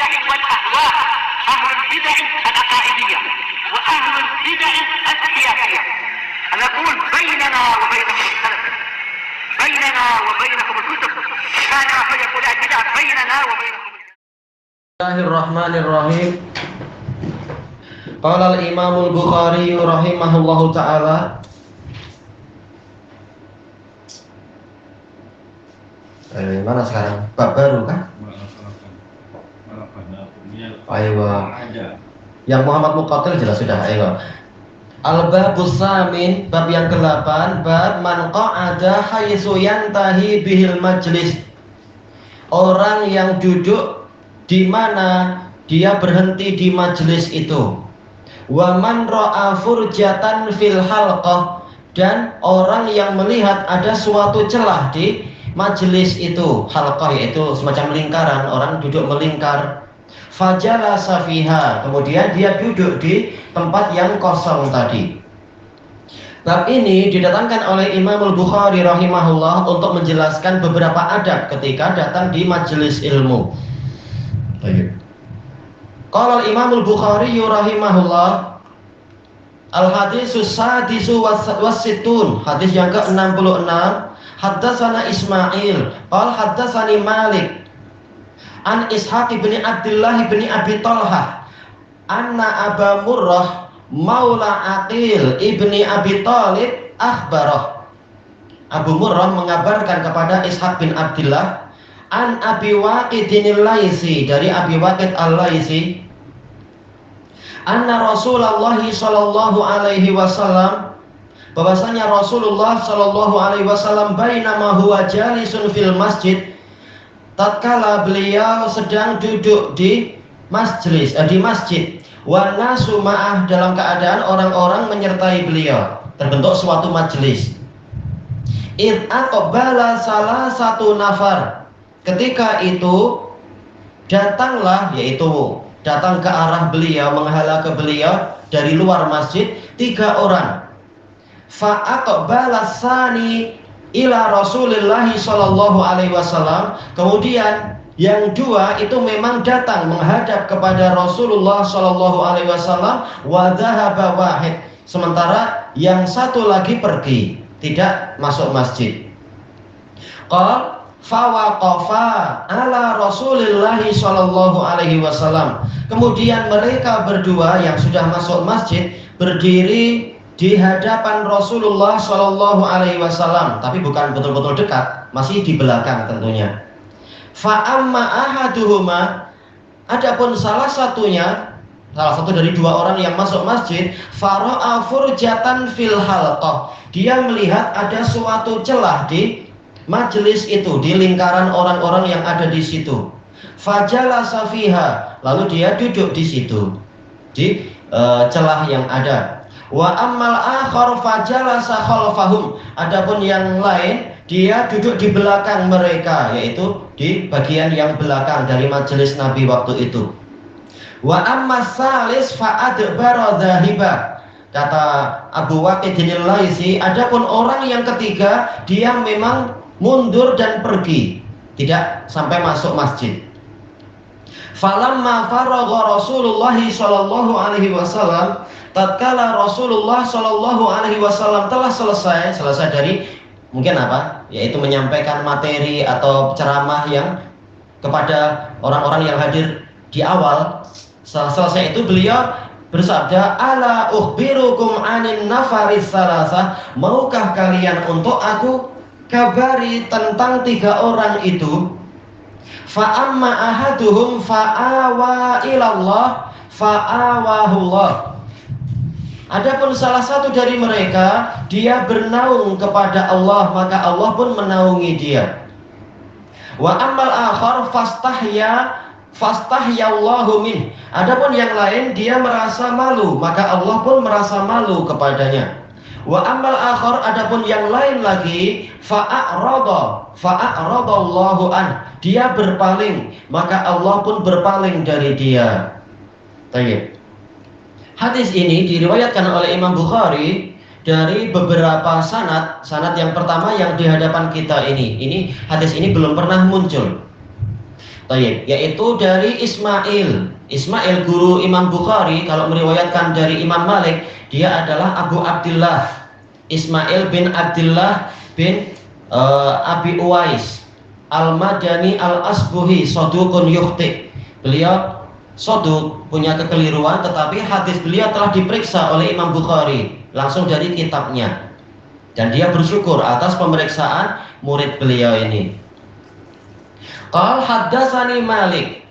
البدع والأهواء، أهل البدع العقائدية وأهل البدع السياسية. نقول بيننا وبينكم السلف، بيننا وبينكم الكتب، كان فيقول البدع بيننا وبينكم. Bismillahirrahmanirrahim. Qala al-Imam al-Bukhari rahimahullahu taala. Mana sekarang? Bab baru kan? Ayo. Yang Muhammad Muqatil jelas sudah. Ayo. Al-Babus Samin, bab yang ke-8, bab man qa'ada haitsu yantahi bihil majlis. Orang yang duduk di mana dia berhenti di majelis itu. Wa man ra'a furjatan fil halqah, dan orang yang melihat ada suatu celah di majelis itu. Halqah yaitu semacam lingkaran, orang duduk melingkar. Fajalasa fiha, kemudian dia duduk di tempat yang kosong tadi. Bab ini didatangkan oleh Imam Al-Bukhari rahimahullah untuk menjelaskan beberapa adab ketika datang di majelis ilmu. Baik. Qala Imam Al-Bukhari rahimahullah, al-hadisus sadisu was-sittun, hadis yang ke-66, haddatsana Ismail, qala haddatsani Malik an Ishaq bin Abdullah bin Abi Talhah anna Aba Murrah maula Aqil ibni Abi Talib akhbarah. Abu Murrah mengabarkan kepada Ishaq bin Abdullah an Abi Waqidin al-Laisi, dari Abi Waqid al-Laisi, anna Rasulullah sallallahu alaihi wasallam, bahwasanya Rasulullah sallallahu alaihi wasallam bainama huwa jalisun fil masjid, tatkala beliau sedang duduk di masjid, wa nasu ma'ah, dalam keadaan orang-orang menyertai beliau, terbentuk suatu majelis. Id aqbala salah satu nafar, ketika itu datanglah, yaitu datang ke arah beliau, menghala ke beliau dari luar masjid 3 orang. Fa aqbala sani ila Rasulillah sallallahu alaihi wasallam, kemudian yang 2 itu memang datang menghadap kepada Rasulullah sallallahu alaihi wasallam, wa dhahaba wahid, sementara yang 1 lagi pergi, tidak masuk masjid. Qal fawaqafa ala Rasulillah sallallahu alaihi wasallam, kemudian mereka berdua yang sudah masuk masjid berdiri di hadapan Rasulullah sallallahu alaihi wasallam, tapi bukan betul-betul dekat, masih di belakang tentunya. Fa amma ahaduhuma, adapun salah satu dari 2 orang yang masuk masjid, fara'a furjatan fil halqah, dia melihat ada suatu celah di majelis itu, di lingkaran orang-orang yang ada di situ. Fajalasa fiha, lalu dia duduk di situ, di celah yang ada. Wa ammal akhar fajalasa khalfahum, adapun yang lain dia duduk di belakang mereka, yaitu di bagian yang belakang dari majelis Nabi waktu itu. Wa ammas salis fa'adbara dhahiba, kata Abu Waqidin al-Laisi, adapun orang yang ketiga dia memang mundur dan pergi, tidak sampai masuk masjid. Falamma faragha Rasulullah sallallahu alaihi wasallam, tatkala Rasulullah sallallahu alaihi wasallam telah selesai dari mungkin apa? Yaitu menyampaikan materi atau ceramah yang kepada orang-orang yang hadir di awal. Selesai itu beliau bersabda, ala ukhbirukum anin nafaris salasah, maukah kalian untuk aku kabari tentang 3 orang itu? Fa amma ahaduhum fa'awa ilallah fa'awahullah, adapun salah satu dari mereka dia bernaung kepada Allah, maka Allah pun menaungi dia. Wa ammal akhar fastahyallahu min, adapun yang lain dia merasa malu, maka Allah pun merasa malu kepadanya. Wa ammal akhar, adapun yang lain lagi, fa'aradallahu an, dia berpaling, maka Allah pun berpaling dari dia. Baik. Hadis ini diriwayatkan oleh Imam Bukhari dari beberapa sanad. Sanad yang pertama yang di hadapan kita ini hadis ini belum pernah muncul. Tayyib, yaitu dari Ismail. Ismail guru Imam Bukhari kalau meriwayatkan dari Imam Malik, dia adalah Abu Abdullah Ismail bin Abdullah bin Abi Uwais Al-Madani Al-Asbuhi Sodukun yukhti. Beliau soduk, punya kekeliruan, tetapi hadis beliau telah diperiksa oleh Imam Bukhari langsung dari kitabnya, dan dia bersyukur atas pemeriksaan murid beliau ini. Qal haddatsani Malik.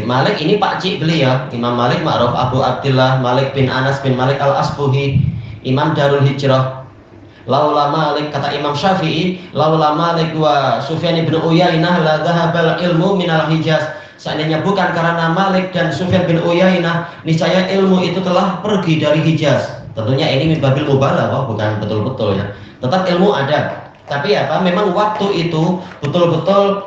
Malik ini pakcik beliau, Imam Malik ma'ruf Abu Abdullah Malik bin Anas bin Malik Al-Asbuhi, Imam Darul Hijrah. Laula Malik, kata Imam Syafi'i, laula Malik wa Sufyan bin Uyainah la dhahabal ilmu minal Hijaz. Seandainya bukan karena Malik dan Sufyan bin Uyainah, niscaya ilmu itu telah pergi dari Hijaz. Tentunya ini min babil mubalaghah, bukan betul-betul ya. Tetap ilmu ada. Tapi apa? Memang waktu itu betul-betul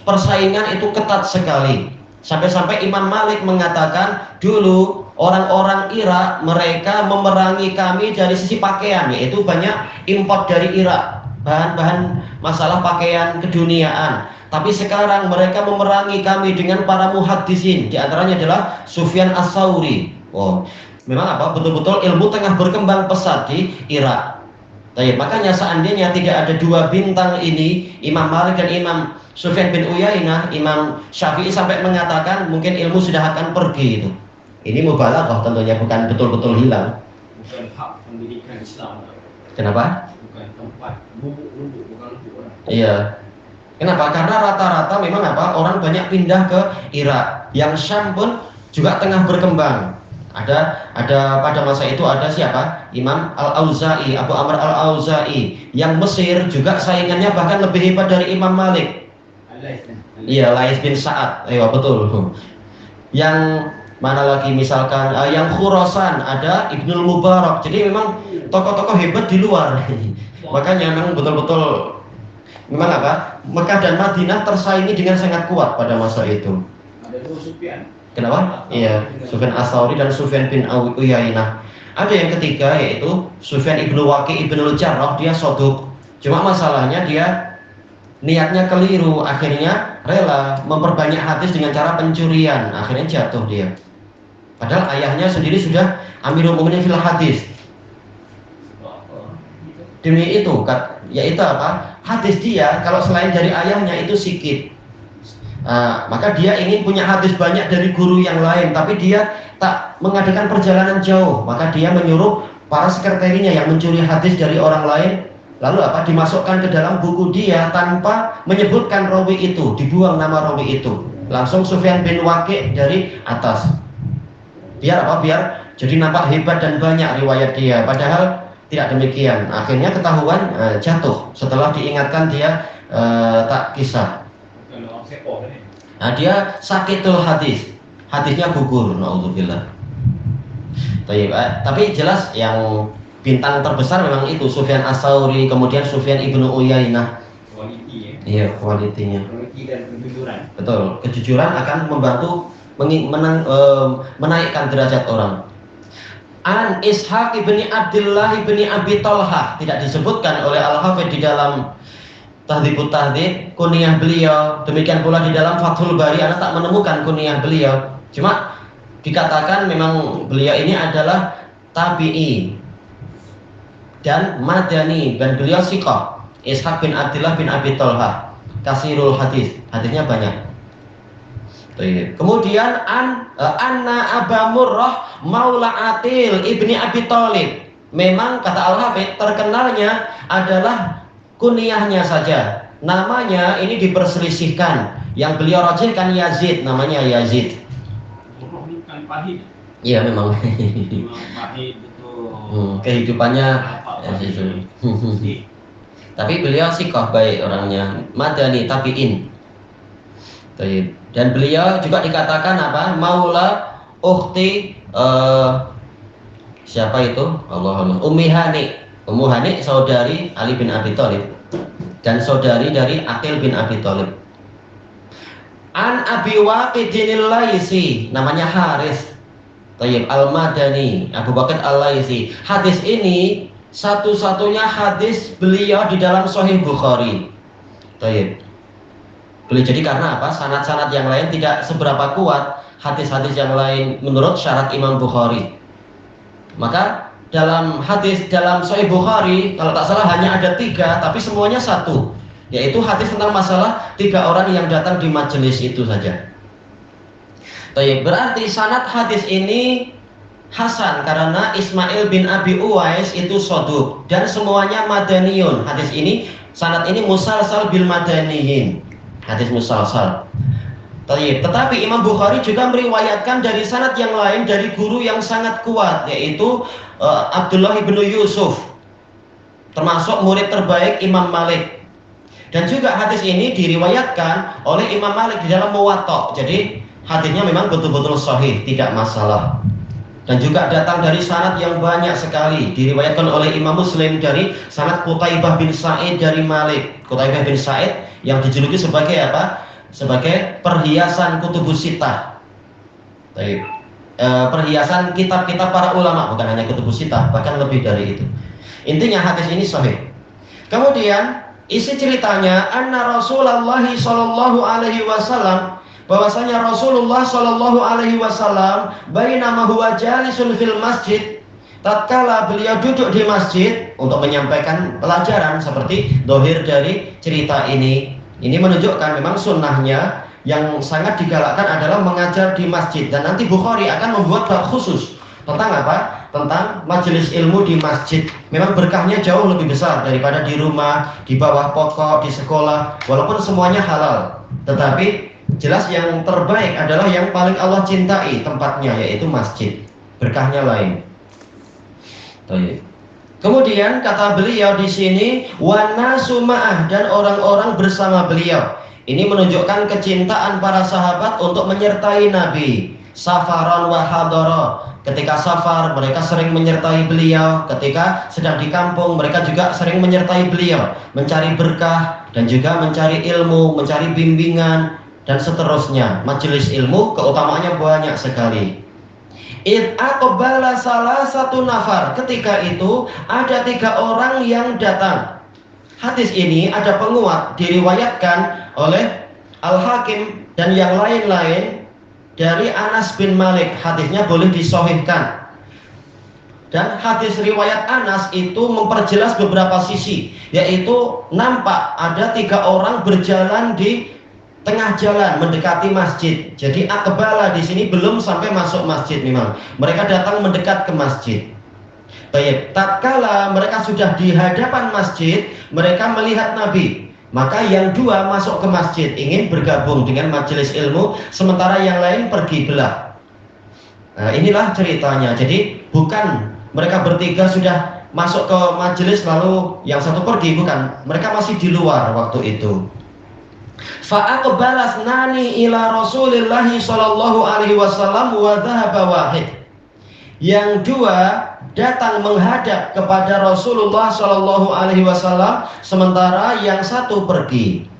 persaingan itu ketat sekali. Sampai-sampai Imam Malik mengatakan dulu orang-orang Irak mereka memerangi kami dari sisi pakaian, yaitu banyak import dari Irak, bahan-bahan masalah pakaian keduniaan. Tapi sekarang mereka memerangi kami dengan para muhaddisin, di antaranya adalah Sufyan As-Tsauri. Oh, memang apa? Betul-betul ilmu tengah berkembang pesat di Irak. Makanya seandainya tidak ada dua bintang ini, Imam Malik dan Imam Sufyan bin Uyainah, Imam Syafi'i sampai mengatakan mungkin ilmu sudah akan pergi itu. Ini mubalaghah tentunya, bukan betul-betul hilang. Bukan hak pendidikan Islam. Kenapa? Bukan tempat lubuk, bukan lubuk. Iya. Kenapa? Karena rata-rata memang apa? Orang banyak pindah ke Irak. Yang Syam pun juga tengah berkembang. Ada pada masa itu ada siapa? Imam Al-Auza'i, Abu Amr Al-Auza'i. Yang Mesir juga saingannya bahkan lebih hebat dari Imam Malik. Iya, Lais bin Sa'ad. Iya, betul. Yang mana lagi misalkan yang Khurasan ada Ibnul Mubarak. Jadi memang tokoh-tokoh hebat di luar. Makanya memang betul-betul memang apa? Mekah dan Madinah tersaingi dengan sangat kuat pada masa itu. Ada dua Sufyan. Kenapa? Iya, Sufyan As-Tsauri dan Sufyan bin Uyainah. Ada yang ketiga yaitu Sufyan ibnu Waqi ibnul Jarrah, dia soduk. Cuma masalahnya dia niatnya keliru, akhirnya rela memperbanyak hadis dengan cara pencurian, akhirnya jatuh dia. Padahal ayahnya sendiri sudah Amirul Mukminin fil hadis. Demi itu, yaitu apa? Hadis dia kalau selain dari ayahnya itu sikit. Maka dia ingin punya hadis banyak dari guru yang lain, tapi dia tak mengadakan perjalanan jauh. Maka dia menyuruh para sekretarinya yang mencuri hadis dari orang lain, lalu apa? Dimasukkan ke dalam buku dia tanpa menyebutkan rawi itu, dibuang nama rawi itu. Langsung Sufyan bin Waqi dari atas. Biar apa? Biar jadi nampak hebat dan banyak riwayat dia. Padahal tidak demikian. Akhirnya ketahuan jatuh. Setelah diingatkan dia tak kisah. Nah, dia sakitul hadis, hadisnya gugur, naudzubillah. Tapi jelas yang bintang terbesar memang itu Sufyan As-Tsauri, kemudian Sufyan ibnu Uyainah. Kualiti ya. Iya, kualitinya. Kualiti dan kejujuran. Betul, kejujuran akan membantu menaikkan derajat orang. An Ishaq ibni Abdullah ibni Abi Talhah, tidak disebutkan oleh Al-Hafidz di dalam Tahdhibut Tahdhib kunyah beliau, demikian pula di dalam Fathul Bari Anda tak menemukan kunyah beliau. Cuma dikatakan memang beliau ini adalah tabi'i dan madani, dan beliau siqah. Ishaq bin Abdullah bin Abi Talhah kasirul hadis, hadisnya banyak. Kemudian Anna Aba Murrah Maula Atil ibni Abi Thalib. Memang kata Al-Hafidz terkenalnya adalah kunyahnya saja. Namanya ini diperselisihkan. Yang beliau rajihkan Yazid, namanya Yazid. Bukan Pahid. Iya memang. Pahid betul. Kehidupannya Yazid. Tapi beliau siqah, baik orangnya, madani tabi'in. Dan beliau juga dikatakan apa? Maula ukhti siapa itu? Allah. Ummi Hani. Ummu Hani saudari Ali bin Abi Thalib dan saudari dari Aqil bin Abi Thalib. An Abi Waqidin Al-Laisi, namanya Haris. Tayyib Al-Madani, Abu Waqid Al-Laisi. Hadis ini satu-satunya hadis beliau di dalam Sahih Bukhari. Tayyib. Boleh jadi karena apa? Sanad-sanad yang lain tidak seberapa kuat hadis-hadis yang lain menurut syarat Imam Bukhari. Maka dalam Sahih Bukhari kalau tak salah hanya ada 3, tapi semuanya satu, yaitu hadis tentang masalah 3 orang yang datang di majelis itu saja. Berarti sanad hadis ini hasan karena Ismail bin Abi Uwais itu soduk dan semuanya madaniyun. Hadis ini, sanad ini musalsal bil madaniyin, hadis musalsal. Tetapi Imam Bukhari juga meriwayatkan dari sanad yang lain dari guru yang sangat kuat, yaitu Abdullah bin Yusuf, termasuk murid terbaik Imam Malik. Dan juga hadis ini diriwayatkan oleh Imam Malik di dalam Muwatta. Jadi hadisnya memang betul-betul sahih, tidak masalah. Dan juga datang dari sanad yang banyak sekali, diriwayatkan oleh Imam Muslim dari sanad Qutaibah bin Sa'id dari Malik. Qutaibah bin Sa'id yang dijuluki sebagai apa? Sebagai perhiasan kutubus sittah. Perhiasan kitab-kitab para ulama, bukan hanya kutubus sittah, bahkan lebih dari itu. Intinya hadis ini sahih. Kemudian isi ceritanya anna Rasulullah sallallahu alaihi wasallam, bahwasanya Rasulullah sallallahu alaihi wasallam bainama huwa jalisun fil masjid, tatkala beliau duduk di masjid untuk menyampaikan pelajaran, seperti dohir dari cerita ini. Ini menunjukkan memang sunnahnya yang sangat digalakkan adalah mengajar di masjid. Dan nanti Bukhari akan membuat bab khusus tentang apa? Tentang majelis ilmu di masjid. Memang berkahnya jauh lebih besar daripada di rumah, di bawah pokok, di sekolah. Walaupun semuanya halal, tetapi jelas yang terbaik adalah yang paling Allah cintai tempatnya, yaitu masjid. Berkahnya lain. Kemudian kata beliau di sini wanasu ma'ah, dan orang-orang bersama beliau. Ini menunjukkan kecintaan para sahabat untuk menyertai Nabi. Safaron wa hadara, ketika safar mereka sering menyertai beliau, ketika sedang di kampung mereka juga sering menyertai beliau, mencari berkah dan juga mencari ilmu, mencari bimbingan dan seterusnya. Majelis ilmu keutamaannya banyak sekali. Aqbala salah satu nafar, ketika itu ada 3 orang yang datang. Hadis ini ada penguat, diriwayatkan oleh Al-Hakim dan yang lain-lain dari Anas bin Malik. Hadisnya boleh disahihkan. Dan hadis riwayat Anas itu memperjelas beberapa sisi, yaitu nampak ada 3 orang berjalan di tengah jalan mendekati masjid. Jadi aqbala di sini belum sampai masuk masjid, memang mereka datang mendekat ke masjid. Baik, tatkala mereka sudah di hadapan masjid, mereka melihat Nabi. Maka yang 2 masuk ke masjid, ingin bergabung dengan majelis ilmu, sementara yang lain pergi belah. Nah, inilah ceritanya. Jadi bukan mereka bertiga sudah masuk ke majelis lalu yang satu pergi, bukan. Mereka masih di luar waktu itu. Fa'aqbalas nani ila Rasulillah sallallahu alaihi wasallam wa dhahaba wahid. Yang 2 datang menghadap kepada Rasulullah sallallahu alaihi wasallam, sementara yang 1 pergi.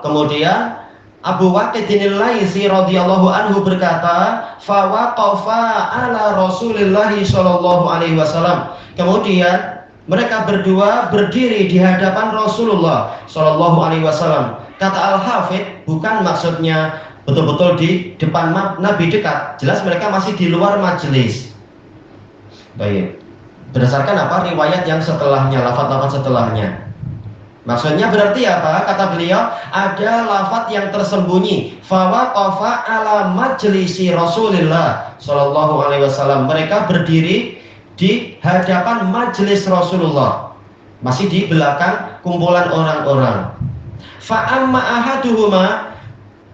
Kemudian Abu Waqidin al-Laitsi radhiyallahu anhu berkata, fa waqafa ala Rasulillah sallallahu alaihi wasallam. Kemudian mereka berdua berdiri di hadapan Rasulullah sallallahu alaihi wasallam. Kata Al-Hafidh, bukan maksudnya betul-betul di depan Nabi dekat. Jelas mereka masih di luar majelis. Baik. Berdasarkan apa? Riwayat yang setelahnya, lafaz-lafaz setelahnya. Maksudnya berarti apa? Kata beliau, ada lafaz yang tersembunyi. Fa waqafa ala majlisi Rasulillah sallallahu alaihi wasallam. Mereka berdiri di hadapan majelis Rasulullah, masih di belakang kumpulan orang-orang. Fa'amma ahaduhuma,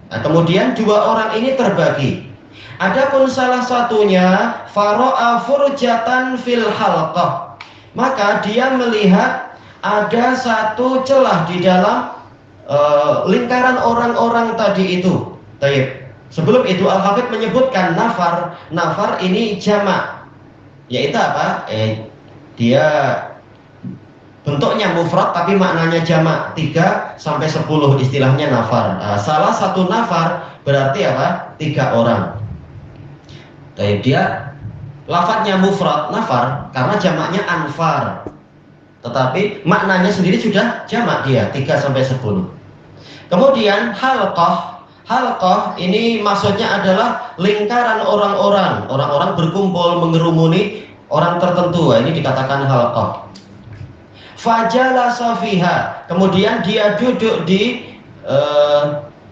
nah, kemudian 2 orang ini terbagi. Adapun salah satunya faro'a furjatan fil halqah, maka dia melihat ada satu celah di dalam lingkaran orang-orang tadi itu. Baik. Sebelum itu Al-Hafidh menyebutkan nafar. Nafar ini jamak, yaitu apa? Dia bentuknya mufrad tapi maknanya jamak, 3 sampai 10 istilahnya nafar. Salah satu nafar berarti apa? 3 orang. Dia lafadznya mufrad nafar karena jamaknya anfar, tetapi maknanya sendiri sudah jamak, dia 3 sampai 10. Kemudian halqah ini maksudnya adalah lingkaran orang-orang berkumpul mengerumuni orang tertentu. Ini dikatakan halqah. Fajalasa fiha, kemudian dia duduk di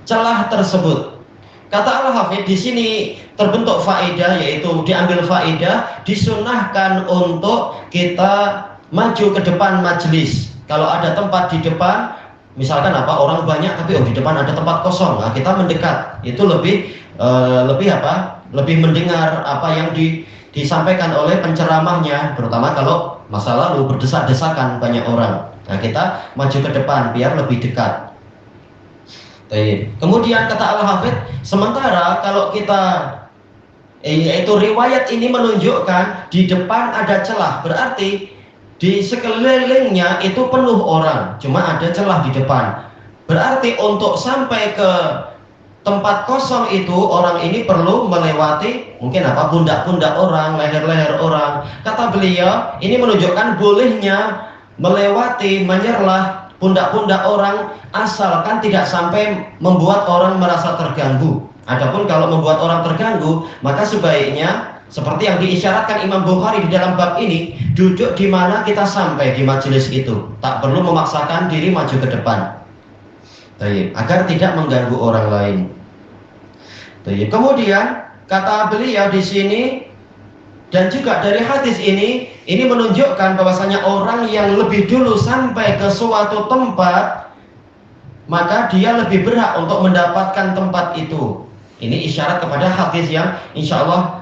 celah tersebut. Kata Al-Hafidz di sini terbentuk faedah, yaitu diambil faedah disunnahkan untuk kita maju ke depan majelis. Kalau ada tempat di depan, misalkan orang banyak tapi di depan ada tempat kosong, nah kita mendekat, itu lebih mendengar apa yang disampaikan oleh penceramahnya, terutama kalau masa lalu berdesak-desakan banyak orang. Nah kita maju ke depan biar lebih dekat. Kemudian kata Al-Hafidz, sementara kalau kita yaitu riwayat ini menunjukkan di depan ada celah, berarti di sekelilingnya itu penuh orang, cuma ada celah di depan. Berarti untuk sampai ke tempat kosong itu orang ini perlu melewati mungkin pundak-pundak orang, leher-leher orang. Kata beliau, ini menunjukkan bolehnya melewati, menyerlah pundak-pundak orang asalkan tidak sampai membuat orang merasa terganggu. Adapun kalau membuat orang terganggu, maka sebaiknya seperti yang diisyaratkan Imam Bukhari di dalam bab ini, duduk di mana kita sampai di majelis itu, tak perlu memaksakan diri maju ke depan, agar tidak mengganggu orang lain. Kemudian kata beliau di sini, dan juga dari hadis ini menunjukkan bahwasanya orang yang lebih dulu sampai ke suatu tempat, maka dia lebih berhak untuk mendapatkan tempat itu. Ini isyarat kepada hadis yang insya Allah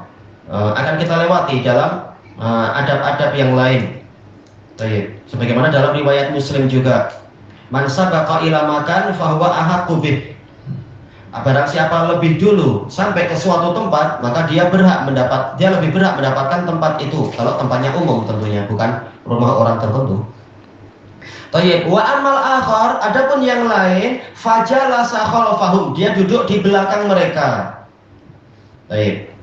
akan kita lewati dalam adab-adab yang lain. Sebagaimana dalam riwayat Muslim juga, man sabaqa ila makan fahuwa ahaqqu bih. Barang siapa lebih dulu sampai ke suatu tempat, maka dia lebih berhak mendapatkan tempat itu. Kalau tempatnya umum tentunya, bukan rumah orang tertentu. Wa amal akhar, adapun yang lain, fajalasa khalfahum, dia duduk di belakang mereka.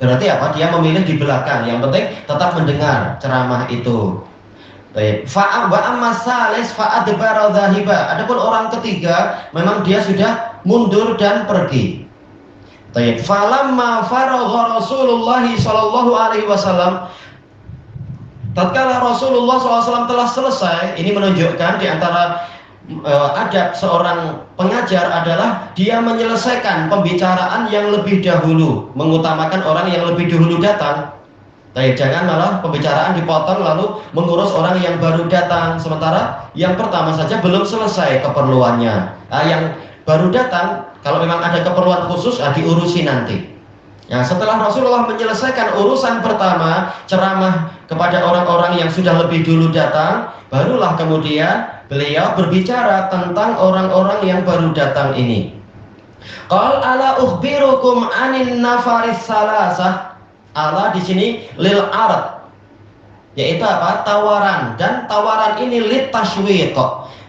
Berarti apa? Dia memilih di belakang. Yang penting tetap mendengar ceramah itu. Wa amma salis fa'adbara dhahiba. Adapun orang ketiga memang dia sudah mundur dan pergi. Falamma faragha Rasulullah sallallahu alaihi wasallam, tatkala Rasulullah SAW telah selesai, ini menunjukkan di antara adab seorang pengajar adalah dia menyelesaikan pembicaraan yang lebih dahulu, mengutamakan orang yang lebih dahulu datang. Jangan malah pembicaraan dipotong lalu mengurus orang yang baru datang, sementara yang pertama saja belum selesai keperluannya. Yang baru datang kalau memang ada keperluan khusus diurusi nanti. Setelah Rasulullah menyelesaikan urusan pertama, ceramah kepada orang-orang yang sudah lebih dulu datang, barulah kemudian beliau berbicara tentang orang-orang yang baru datang ini. Qal ala ukhbirukum anin nafaris salasah. Allah di sini lil arad, yaitu apa? Tawaran, dan tawaran ini lit tashwiq,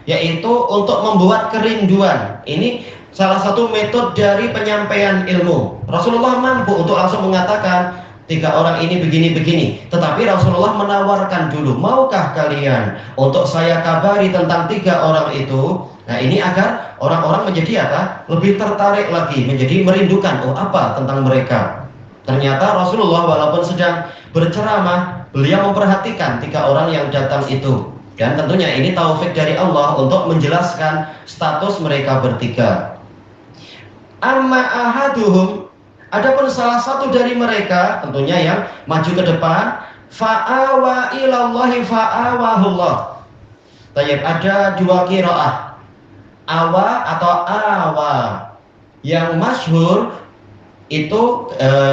yaitu untuk membuat kerinduan. Ini salah satu metode dari penyampaian ilmu. Rasulullah mampu untuk langsung mengatakan 3 orang ini begini-begini, tetapi Rasulullah menawarkan dulu, maukah kalian untuk saya kabari tentang 3 orang itu? Nah ini agar orang-orang menjadi apa? Lebih tertarik lagi, menjadi merindukan, apa tentang mereka. Ternyata Rasulullah walaupun sedang berceramah, beliau memperhatikan 3 orang yang datang itu. Dan tentunya ini taufik dari Allah untuk menjelaskan status mereka bertiga. Amma ahaduhum, adapun salah satu dari mereka, tentunya yang maju ke depan, fa'awa ilallahi fa'awahullah. Ada 2 qiraah, awa atau awa. Yang masyhur itu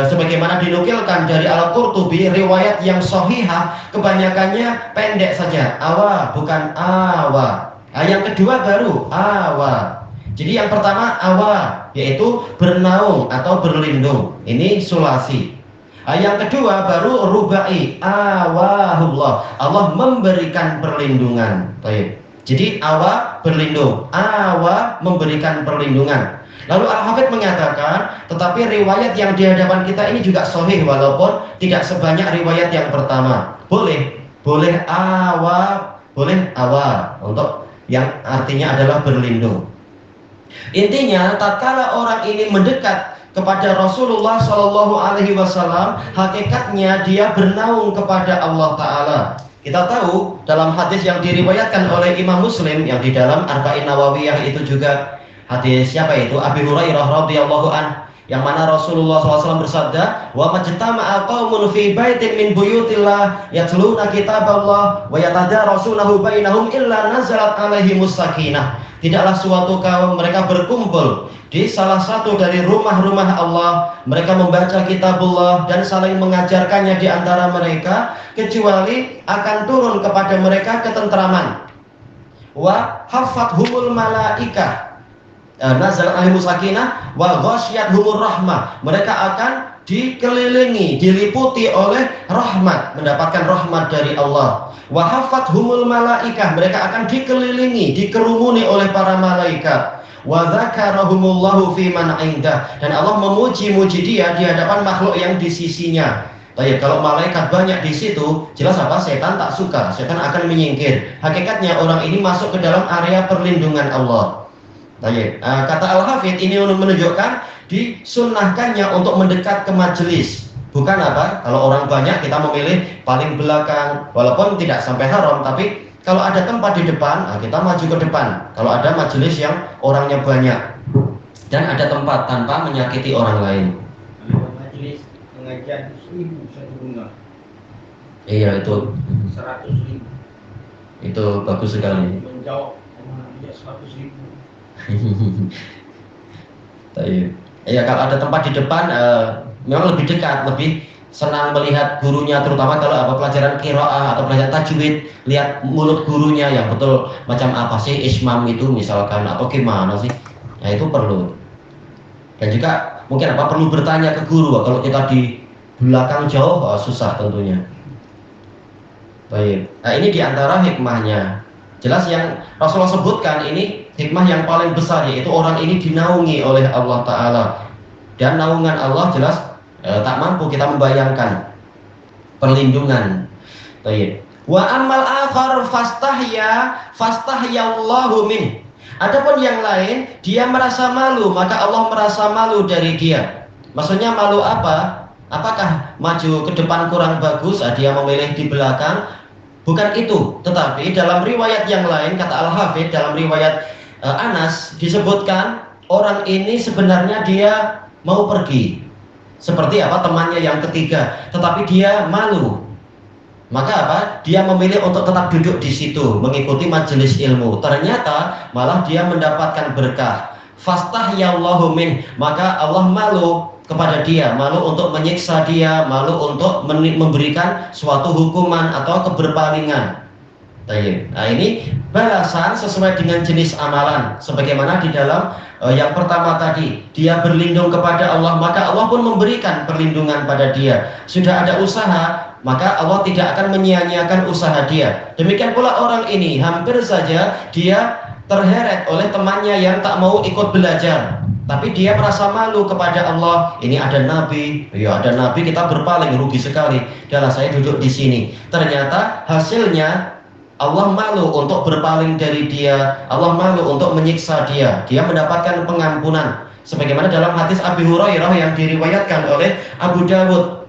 sebagaimana dinukilkan dari Al-Qurtubi, riwayat yang sahihah kebanyakannya pendek saja, awa bukan awa. Yang kedua baru awa. Jadi yang pertama awa, yaitu bernaung atau berlindung, ini sulasi. Yang kedua baru rubai, awahullah, Allah memberikan perlindungan. Jadi awa berlindung, awa memberikan perlindungan. Lalu Al-Hafidz mengatakan, tetapi riwayat yang di hadapan kita ini juga sahih walaupun tidak sebanyak riwayat yang pertama. Boleh awa, boleh awa, untuk yang artinya adalah berlindung. Intinya, tatkala orang ini mendekat kepada Rasulullah Shallallahu Alaihi Wasallam, hakikatnya dia bernaung kepada Allah Taala. Kita tahu dalam hadis yang diriwayatkan oleh Imam Muslim yang di dalam Arba'in Nawawiyah itu juga hadis siapa itu? Abi Hurairah radhiyallahu an, yang mana Rasulullah SAW bersabda, wa majtama'a qaumun fi baitin min buyutillah yatluna kitaballah wa yatadarasunahu bainahum illa nazalat alaihimus sakinah. Tidaklah suatu kaum mereka berkumpul di salah satu dari rumah-rumah Allah, mereka membaca kitabullah dan saling mengajarkannya di antara mereka, kecuali akan turun kepada mereka ketentraman. Wa hafathumul malaikah, nazal alaihimus sakinah wa ghasyiyatuhumur rahmah. Mereka akan dikelilingi, diliputi oleh rahmat, mendapatkan rahmat dari Allah. Wa hafathumul malaikah, mereka akan dikelilingi, dikerumuni oleh para malaikat. Wa dzakarahumullahu fi man 'indah, dan Allah memuji-muji dia di hadapan makhluk yang di sisinya. Baik, kalau malaikat banyak di situ, jelas apa? Setan tak suka, setan akan menyingkir. Hakikatnya orang ini masuk ke dalam area perlindungan Allah. Baik, kata Al-Hafidz ini menunjukkan disunnahkannya untuk mendekat ke majelis. Bukan apa? Kalau orang banyak kita memilih paling belakang, walaupun tidak sampai haram, tapi kalau ada tempat di depan, kita maju ke depan. Kalau ada majelis yang orangnya banyak dan ada tempat tanpa menyakiti orang lain. Majelis pengajian 1.000 satu bunga. Iya, itu 100.000. itu bagus sekali. Menjawab dia 100.000. Iya, kalau ada tempat di depan memang lebih dekat, lebih senang melihat gurunya, terutama kalau apa pelajaran qiraah atau pelajaran tajwid, lihat mulut gurunya yang betul macam apa sih ismam itu misalkan, atau gimana sih. Nah, itu perlu. Dan juga mungkin apa perlu bertanya ke guru. Kalau kita di belakang jauh susah tentunya. Baik. Nah, ini diantara hikmahnya. Jelas yang Rasulullah sebutkan ini hikmah yang paling besar, yaitu orang ini dinaungi oleh Allah Ta'ala. Dan naungan Allah jelas tak mampu kita membayangkan perlindungan. Baik. Wa amal akhar fastahyallahu min. Adapun yang lain, dia merasa malu, maka Allah merasa malu dari dia. Maksudnya malu apa? Apakah maju ke depan kurang bagus, dia memilih di belakang? Bukan itu, tetapi dalam riwayat yang lain, kata Al-Hafidz, dalam riwayat Anas disebutkan orang ini sebenarnya dia mau pergi seperti apa temannya yang ketiga, tetapi dia malu. Maka apa? Dia memilih untuk tetap duduk di situ mengikuti majelis ilmu. Ternyata malah dia mendapatkan berkah. Fastahyallahu min, maka Allah malu kepada dia, malu untuk menyiksa dia, malu untuk memberikan suatu hukuman atau keberpalingan. Nah, ini balasan sesuai dengan jenis amalan. Sebagaimana di dalam yang pertama tadi, dia berlindung kepada Allah, maka Allah pun memberikan perlindungan pada dia. Sudah ada usaha, maka Allah tidak akan menyia-nyiakan usaha dia. Demikian pula orang ini, hampir saja dia terheret oleh temannya yang tak mau ikut belajar, tapi dia merasa malu kepada Allah. Ini ada nabi, ya ada nabi, kita berpaling, rugi sekali. Dalam saya duduk di sini. Ternyata hasilnya Allah malu untuk berpaling dari dia, Allah malu untuk menyiksa dia. Dia mendapatkan pengampunan. Sebagaimana dalam hadis Abi Hurairah yang diriwayatkan oleh Abu Dawud.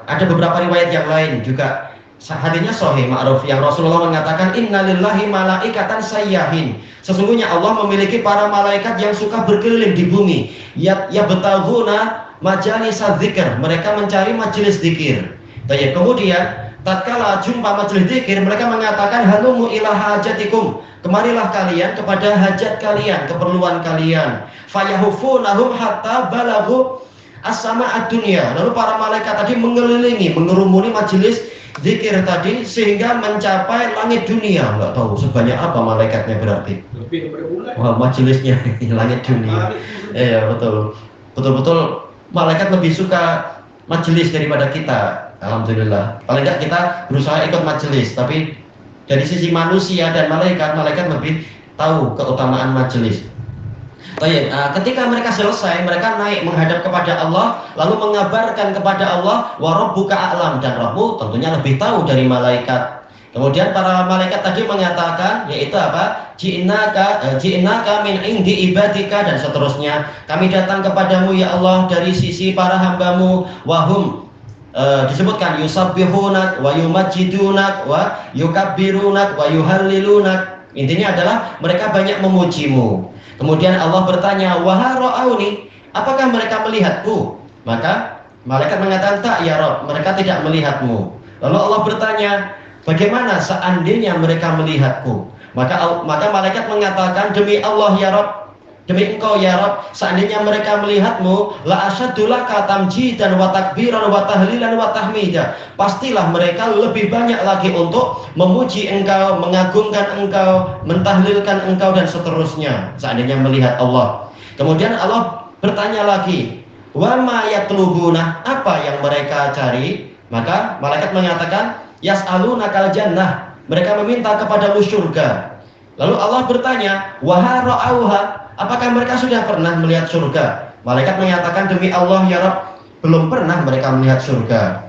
Ada beberapa riwayat yang lain juga. Hadisnya sahih ma'ruf yang Rasulullah mengatakan innalillahi malaikatan sayyahin. Sesungguhnya Allah memiliki para malaikat yang suka berkeliling di bumi. Ya betaghuna majalis dzikr. Mereka mencari majelis zikir. Kemudian tatkala jumpa majelis zikir, mereka mengatakan halumu ila hajatikum. Kemarilah kalian kepada hajat kalian, keperluan kalian. Fayahufunahum hatta balaghu as-sama ad-dunya. Lalu para malaikat tadi mengelilingi, mengerumuni majelis zikir tadi sehingga mencapai langit dunia. Enggak tahu sebanyak apa malaikatnya berarti. Lebih berbulan. Wah, majelisnya langit dunia. Iya, betul. Betul-betul malaikat lebih suka majelis daripada kita. Alhamdulillah. Paling enggak kita berusaha ikut majelis, tapi dari sisi manusia dan malaikat lebih tahu keutamaan majelis. Baik, ketika mereka selesai, mereka naik menghadap kepada Allah, lalu mengabarkan kepada Allah, wa rabbuka a'lam, dan Rabbmu tentunya lebih tahu dari malaikat. Kemudian para malaikat tadi mengatakan, yaitu apa? ji'naka min indi ibadika, dan seterusnya. Kami datang kepadamu ya Allah dari sisi para hambamu. Wahum disebutkan yusabbihunak wa yumajjidunak wa yukabbirunak wa yuhallilunak. Intinya adalah mereka banyak memujimu. Kemudian Allah bertanya, wahara'auni, apakah mereka melihatku? Maka malaikat mengatakan, tak ya Rabb, mereka tidak melihatmu. Lalu Allah bertanya, bagaimana seandainya mereka melihatku? Maka malaikat mengatakan, demi Allah ya Rabb, demi engkau ya Rabb, seandainya mereka melihatmu, la asyadulaka tamjidan wa takbiran wa tahlilan wa tahmida, pastilah mereka lebih banyak lagi untuk memuji engkau, mengagungkan engkau, mentahlilkan engkau, dan seterusnya seandainya melihat Allah. Kemudian Allah bertanya lagi, wa ma yatlubuna, apa yang mereka cari? Maka malaikat mengatakan, yas'alunakal jannah, mereka meminta kepadamu surga. Lalu Allah bertanya, wa hara'auha, apakah mereka sudah pernah melihat surga? Malaikat menyatakan, demi Allah ya Rabb, belum pernah mereka melihat surga.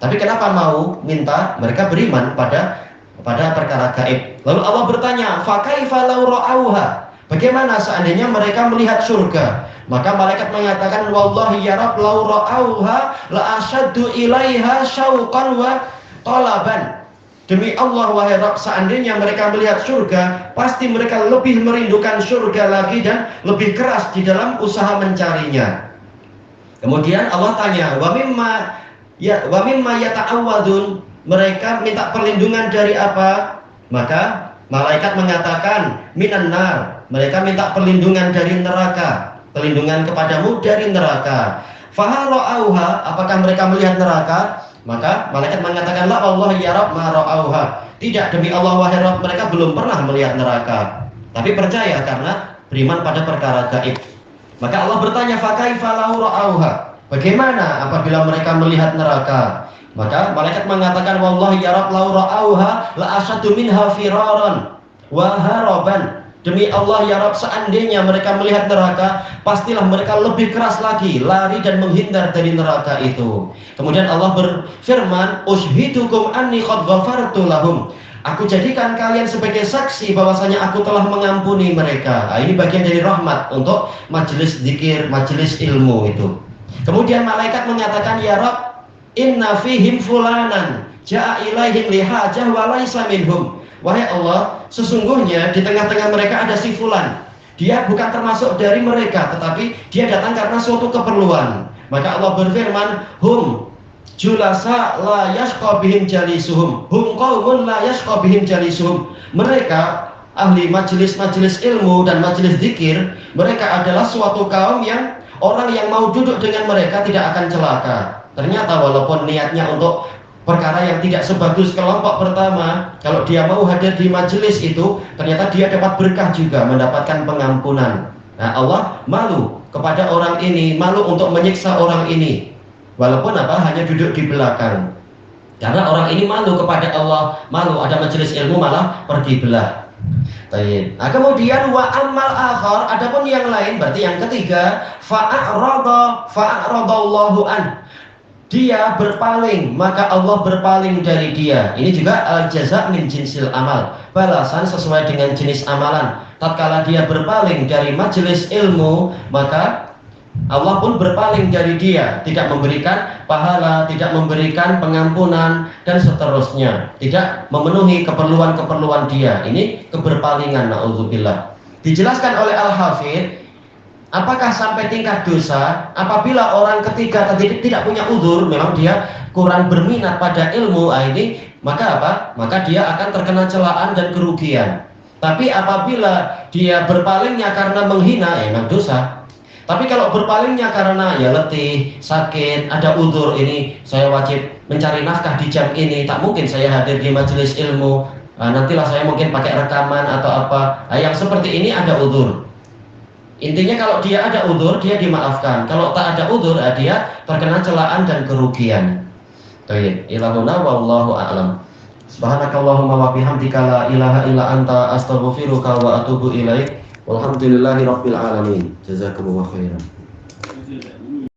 Tapi kenapa mau minta? Mereka beriman pada perkara gaib. Lalu Allah bertanya, fa kaifa law ra'auha, bagaimana seandainya mereka melihat surga? Maka malaikat mengatakan, wallahi ya Rabb, law ra'auha la asyaddu ilaiha syauqan wa talaban. Demi Allah wahai Rabb, seandainya mereka melihat surga, pasti mereka lebih merindukan surga lagi dan lebih keras di dalam usaha mencarinya. Kemudian Allah tanya, wa mimma yata'awwadun, mereka minta perlindungan dari apa? Maka malaikat mengatakan, minan nar, mereka minta perlindungan dari neraka, perlindungan kepadamu dari neraka. Fahara'auha, apakah mereka melihat neraka? Maka malaikat mengatakan, la Allah ya Rabb ma ra'auha, tidak demi Allah wahai Rabb, mereka belum pernah melihat neraka, tapi percaya karena beriman pada perkara gaib. Maka Allah bertanya, fa kaifa law ra'auha, bagaimana apabila mereka melihat neraka? Maka malaikat mengatakan, wallahi ya Rabb, law ra'auha la asyaddu minha firaran wa haraban. Demi Allah ya Rabb, seandainya mereka melihat neraka, pastilah mereka lebih keras lagi lari dan menghindar dari neraka itu. Kemudian Allah berfirman, ushidukum anni qad ghafartu lahum, aku jadikan kalian sebagai saksi bahwasanya aku telah mengampuni mereka. Nah, ini bagian dari rahmat untuk majelis zikir, majelis ilmu itu. Kemudian malaikat mengatakan, ya Rabb, inna fihim fulanan ja'a ilaihim lihajah wa laisa minhum. Wahai Allah, sesungguhnya di tengah-tengah mereka ada si fulan. Dia bukan termasuk dari mereka, tetapi dia datang karena suatu keperluan. Maka Allah berfirman, hum julasa la yashqa bihim jalisuhum, hum qaumun la yashqa bihim jalisuhum. Mereka ahli majelis-majelis ilmu dan majelis zikir, mereka adalah suatu kaum yang orang yang mau duduk dengan mereka tidak akan celaka. Ternyata walaupun niatnya untuk perkara yang tidak sebagus kelompok pertama, kalau dia mau hadir di majelis itu, ternyata dia dapat berkah juga, mendapatkan pengampunan. Nah, Allah malu kepada orang ini, malu untuk menyiksa orang ini, walaupun hanya duduk di belakang. Karena orang ini malu kepada Allah, malu ada majelis ilmu malah pergi belah. Nah, kemudian wa ammal akhar, adapun yang lain, berarti yang ketiga, fa'aradallahu an, dia berpaling, maka Allah berpaling dari dia. Ini juga al-jaza' min jinsil amal, balasan sesuai dengan jenis amalan. Tatkala dia berpaling dari majelis ilmu, maka Allah pun berpaling dari dia, tidak memberikan pahala, tidak memberikan pengampunan, dan seterusnya, tidak memenuhi keperluan-keperluan dia. Ini keberpalingan, na'udzubillah. Dijelaskan oleh Al-Hafidh, apakah sampai tingkat dosa apabila orang ketiga tadi tidak punya uzur, memang dia kurang berminat pada ilmu ini, maka apa? Maka dia akan terkena celaan dan kerugian. Tapi apabila dia berpalingnya karena menghina, memang dosa. Tapi kalau berpalingnya karena ya letih, sakit, ada uzur, ini saya wajib mencari nafkah di jam ini, tak mungkin saya hadir di majelis ilmu, nantilah saya mungkin pakai rekaman atau apa. Yang seperti ini ada uzur. Intinya kalau dia ada uzur, dia dimaafkan. Kalau tak ada uzur, dia terkena celaan dan kerugian. Baik, ilahuna wallahu a'lam. Subhanakallahumma wa bihamdika la ilaha illa anta astaghfiruka wa atubu ilaik. Walhamdulillahirabbil alamin. Jazakumullahu khairan.